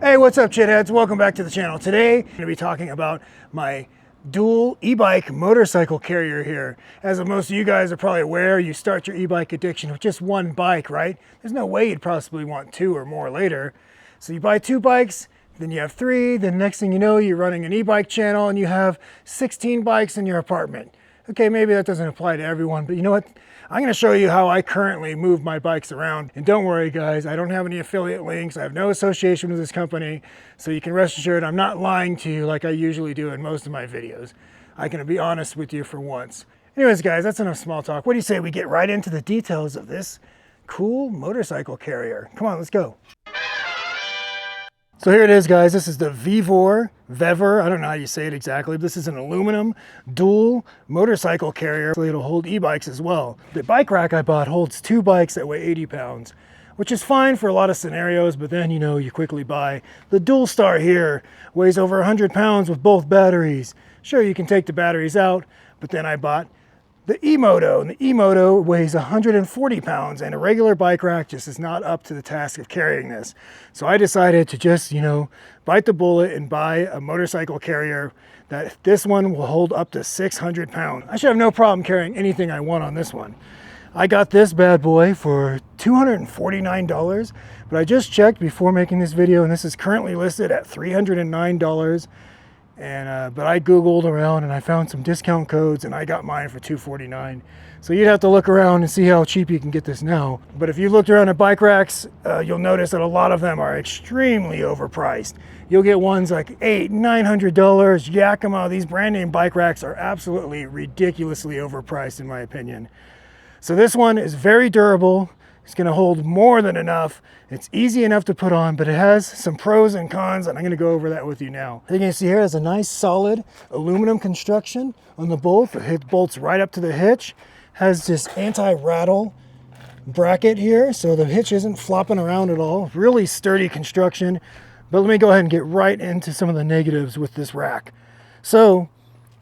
Hey, what's up, shitheads? Welcome back to the channel. Today, I'm going to be talking about my dual e-bike motorcycle carrier here. As most of you guys are probably aware, you start your e-bike addiction with just one bike, right? There's no way you'd possibly want two or more later. So you buy two bikes, then you have three, then next thing you know, you're running an e-bike channel and you have 16 bikes in your apartment. Okay, maybe that doesn't apply to everyone, but you know what? I'm going to show you how I currently move my bikes around. And don't worry, guys, I don't have any affiliate links. I have no association with this company. So you can rest assured I'm not lying to you like I usually do in most of my videos. I can be honest with you for once. Anyways, guys, that's enough small talk. What do you say we get right into the details of this cool motorcycle carrier? Come on, let's go. So here it is, guys. This is the Vever, I don't know how you say it exactly. This is an aluminum dual motorcycle carrier. So it'll hold e-bikes as well. The bike rack I bought holds two bikes that weigh 80 pounds, which is fine for a lot of scenarios, but then, you know, you quickly buy the Dual Star here, weighs over 100 pounds with both batteries. Sure, you can take the batteries out, but then I bought the E-moto, and the E-moto weighs 140 pounds, and a regular bike rack just is not up to the task of carrying this. So I decided to just, you know, bite the bullet and buy a motorcycle carrier that this one will hold up to 600 pounds. I should have no problem carrying anything I want on this one. I got this bad boy for $249, but I just checked before making this video, and this is currently listed at $309. But I Googled around and I found some discount codes and I got mine for $249. So you'd have to look around and see how cheap you can get this now. But if you looked around at bike racks, you'll notice that a lot of them are extremely overpriced. You'll get ones like $800–900, Yakima. These brand name bike racks are absolutely ridiculously overpriced in my opinion. So this one is very durable. It's going to hold more than enough. It's easy enough to put on, but it has some pros and cons, and I'm going to go over that with you now. You can see here has a nice solid aluminum construction on the bolt. It bolts right up to the hitch. Has this anti-rattle bracket here, so the hitch isn't flopping around at all. Really sturdy construction. But let me go ahead and get right into some of the negatives with this rack. So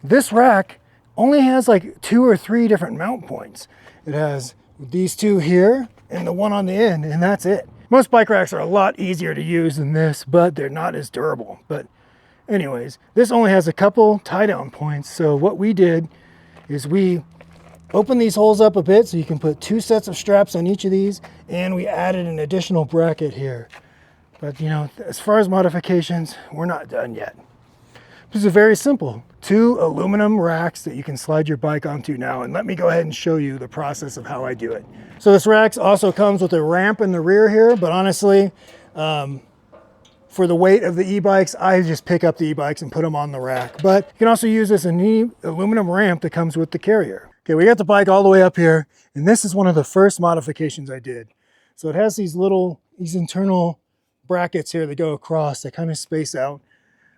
this rack only has like 2 or 3 different mount points. It has these two here and the one on the end, and that's it. Most bike racks are a lot easier to use than this, but they're not as durable. But anyways, this only has a couple tie down points. So what we did is we opened these holes up a bit so you can put 2 sets of straps on each of these, and we added an additional bracket here. But you know, as far as modifications, we're not done yet. This is very simple. 2 aluminum racks that you can slide your bike onto now, and let me go ahead and show you the process of how I do it. So this rack also comes with a ramp in the rear here, but honestly, for the weight of the e-bikes, I just pick up the e-bikes and put them on the rack. But you can also use this aluminum ramp that comes with the carrier. Okay, we got the bike all the way up here, and this is one of the first modifications I did. So it has these internal brackets here that go across that kind of space out.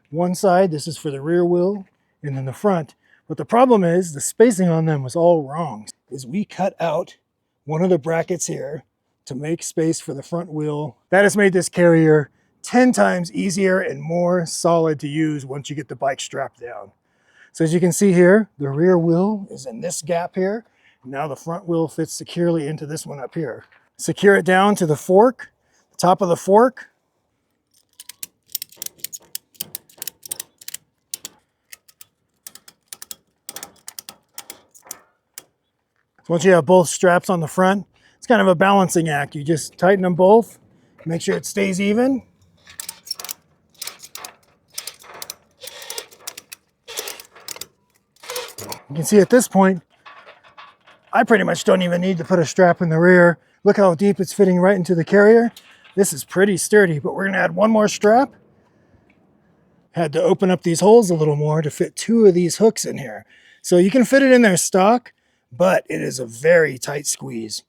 One side, this is for the rear wheel, and then the front. But the problem is the spacing on them was all wrong. Is we cut out one of the brackets here to make space for the front wheel. That has made this carrier 10 times easier and more solid to use once you get the bike strapped down. So as you can see here, the rear wheel is in this gap here. Now the front wheel fits securely into this one up here. Secure it down to the fork, the top of the fork. Once you have both straps on the front, it's kind of a balancing act. You just tighten them both, make sure it stays even. You can see at this point, I pretty much don't even need to put a strap in the rear. Look how deep it's fitting right into the carrier. This is pretty sturdy, but we're gonna add one more strap. Had to open up these holes a little more to fit 2 of these hooks in here. So you can fit it in there stock, but it is a very tight squeeze.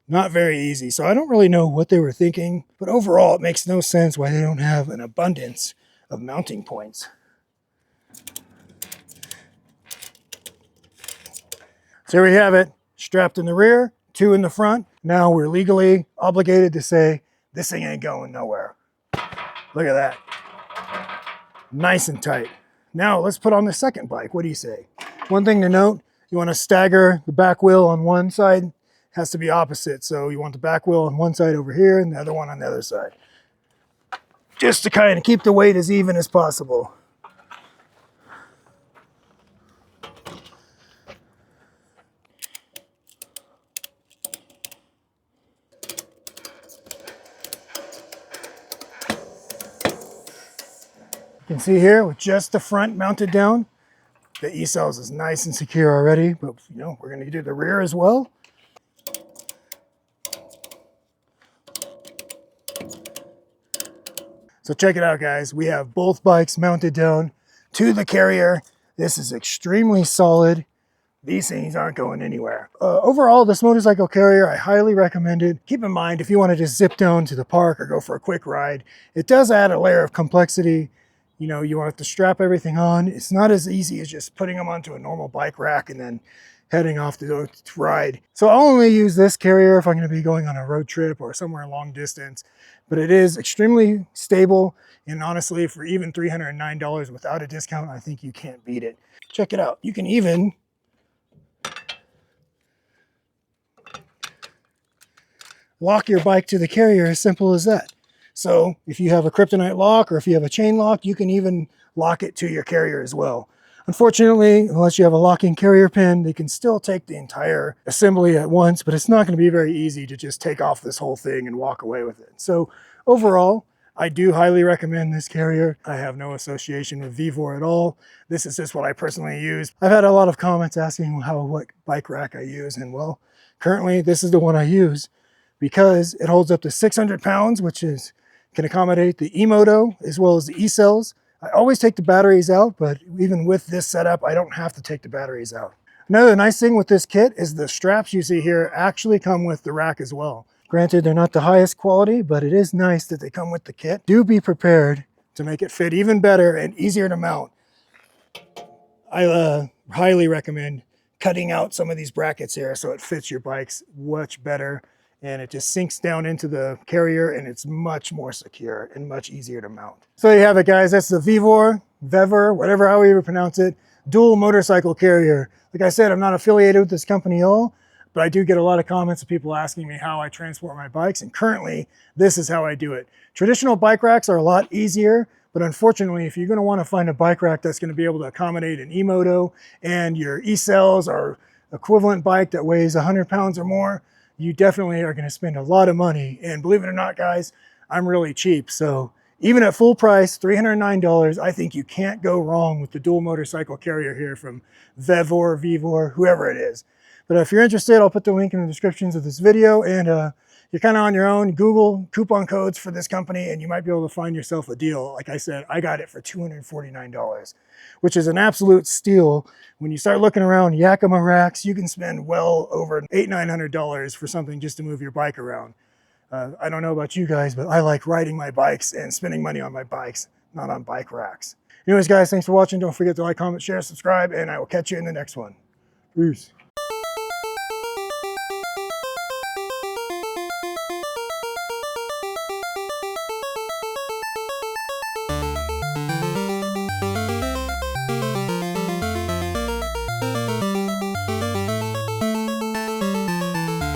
Not very easy. So I don't really know what they were thinking, but overall it makes no sense why they don't have an abundance of mounting points. So here we have it, strapped in the rear, 2 in the front. Now we're legally obligated to say, this thing ain't going nowhere. Look at that. Nice and tight. Now let's put on the second bike. What do you say? One thing to note, you want to stagger the back wheel on one side, has to be opposite. So you want the back wheel on one side over here and the other one on the other side. just to kind of keep the weight as even as possible. You can see here with just the front mounted down, the E-cells is nice and secure already, but you know, we're going to do the rear as well. So check it out, guys. We have both bikes mounted down to the carrier. This is extremely solid. These things aren't going anywhere. Overall, this motorcycle carrier, I highly recommend it. Keep in mind, if you want to just zip down to the park or go for a quick ride, it does add a layer of complexity. You know, you want to strap everything on. It's not as easy as just putting them onto a normal bike rack and then heading off to go to ride. So I'll only use this carrier if I'm going to be going on a road trip or somewhere long distance, but it is extremely stable. And honestly, for even $309 without a discount, I think you can't beat it. Check it out. You can even lock your bike to the carrier, as simple as that. So if you have a kryptonite lock or if you have a chain lock, you can even lock it to your carrier as well. Unfortunately, unless you have a locking carrier pin, they can still take the entire assembly at once, but it's not going to be very easy to just take off this whole thing and walk away with it. So overall, I do highly recommend this carrier. I have no association with Vevor at all. This is just what I personally use. I've had a lot of comments asking what bike rack I use, and well, currently this is the one I use because it holds up to 600 pounds, which can accommodate the E-moto as well as the E-cells. I always take the batteries out, but even with this setup, I don't have to take the batteries out. Another nice thing with this kit is the straps you see here actually come with the rack as well. Granted, they're not the highest quality, but it is nice that they come with the kit. Do be prepared to make it fit even better and easier to mount. I highly recommend cutting out some of these brackets here so it fits your bikes much better. And it just sinks down into the carrier and it's much more secure and much easier to mount. So there you have it, guys. That's the Vevor, whatever, however you pronounce it, dual motorcycle carrier. Like I said, I'm not affiliated with this company at all, but I do get a lot of comments of people asking me how I transport my bikes. And currently, this is how I do it. Traditional bike racks are a lot easier, but unfortunately, if you're going to want to find a bike rack that's going to be able to accommodate an E-moto and your E-cells or equivalent bike that weighs 100 pounds or more, you definitely are going to spend a lot of money. And believe it or not, guys, I'm really cheap. So even at full price, $309, I think you can't go wrong with the dual motorcycle carrier here from Vevor, whoever it is. But if you're interested, I'll put the link in the descriptions of this video. And you're kind of on your own. Google coupon codes for this company and you might be able to find yourself a deal. Like I said, I got it for $249, which is an absolute steal. When you start looking around Yakima racks, you can spend well over $800-900 for something just to move your bike around. I don't know about you guys, but I like riding my bikes and spending money on my bikes, not on bike racks. Anyways, guys, thanks for watching. Don't forget to like, comment, share, subscribe, and I will catch you in the next one. Peace.